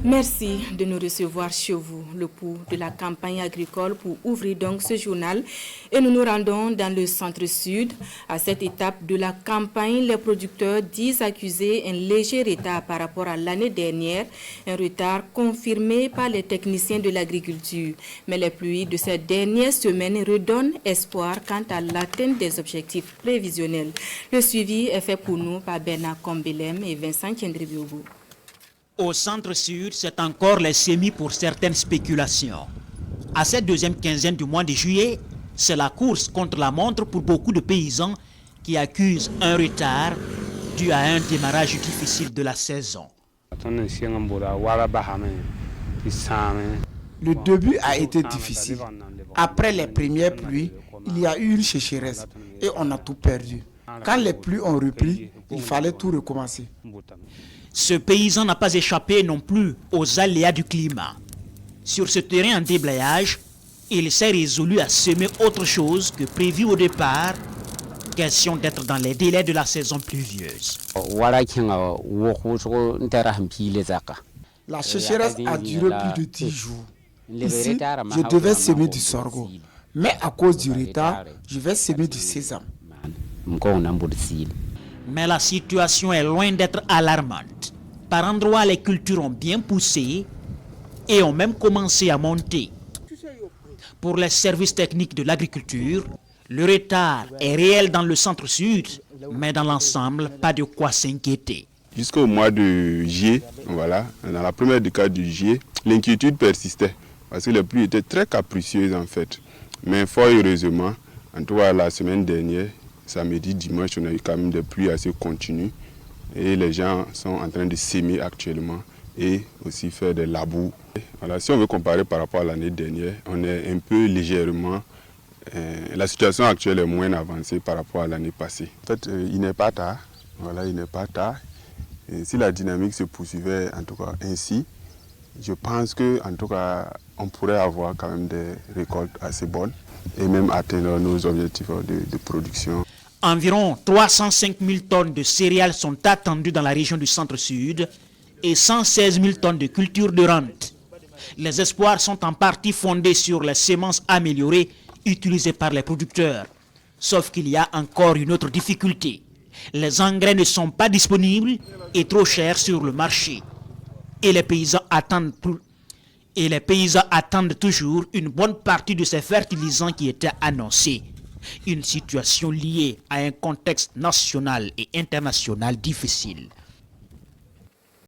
Merci de nous recevoir chez vous. Le pouls de la campagne agricole pour ouvrir donc ce journal. Et nous nous rendons dans le centre-sud. À cette étape de la campagne, les producteurs disent accuser un léger retard par rapport à l'année dernière. Un retard confirmé par les techniciens de l'agriculture. Mais les pluies de ces dernières semaines redonnent espoir quant à l'atteinte des objectifs prévisionnels. Le suivi est fait pour nous par Bernard Kombelem et Vincent Kendribiogo. Au centre-sud, c'est encore les semis pour certaines spéculations. À cette deuxième quinzaine du mois de juillet, c'est la course contre la montre pour beaucoup de paysans qui accusent un retard dû à un démarrage difficile de la saison. Le début a été difficile. Après les premières pluies, il y a eu une sécheresse et on a tout perdu. Quand les pluies ont repris, il fallait tout recommencer. Ce paysan n'a pas échappé non plus aux aléas du climat. Sur ce terrain en déblayage, il s'est résolu à semer autre chose que prévu au départ, question d'être dans les délais de la saison pluvieuse. La sécheresse a duré plus de 10 jours. Ici, je devais semer du sorgho, mais à cause du retard, je vais semer du sésame. Mais la situation est loin d'être alarmante. Par endroits, les cultures ont bien poussé et ont même commencé à monter. Pour les services techniques de l'agriculture, le retard est réel dans le centre-sud, mais dans l'ensemble, pas de quoi s'inquiéter. Jusqu'au mois de juillet, voilà, dans la première décade du juillet, l'inquiétude persistait parce que les pluies étaient très capricieuses en fait. Mais fort heureusement, en tout cas la semaine dernière, samedi, dimanche, on a eu quand même des pluies assez continues et les gens sont en train de s'aimer actuellement et aussi faire des labours. Voilà, si on veut comparer par rapport à l'année dernière, on est un peu légèrement... la situation actuelle est moins avancée par rapport à l'année passée. En fait, il n'est pas tard. Voilà, il n'est pas tard. Et si la dynamique se poursuivait en tout cas ainsi, je pense que en tout cas, on pourrait avoir quand même des récoltes assez bonnes et même atteindre nos objectifs de production. Environ 305 000 tonnes de céréales sont attendues dans la région du centre-sud et 116 000 tonnes de cultures de rente. Les espoirs sont en partie fondés sur les semences améliorées utilisées par les producteurs. Sauf qu'il y a encore une autre difficulté. Les engrais ne sont pas disponibles et trop chers sur le marché. Et les paysans attendent toujours une bonne partie de ces fertilisants qui étaient annoncés. Une situation liée à un contexte national et international difficile.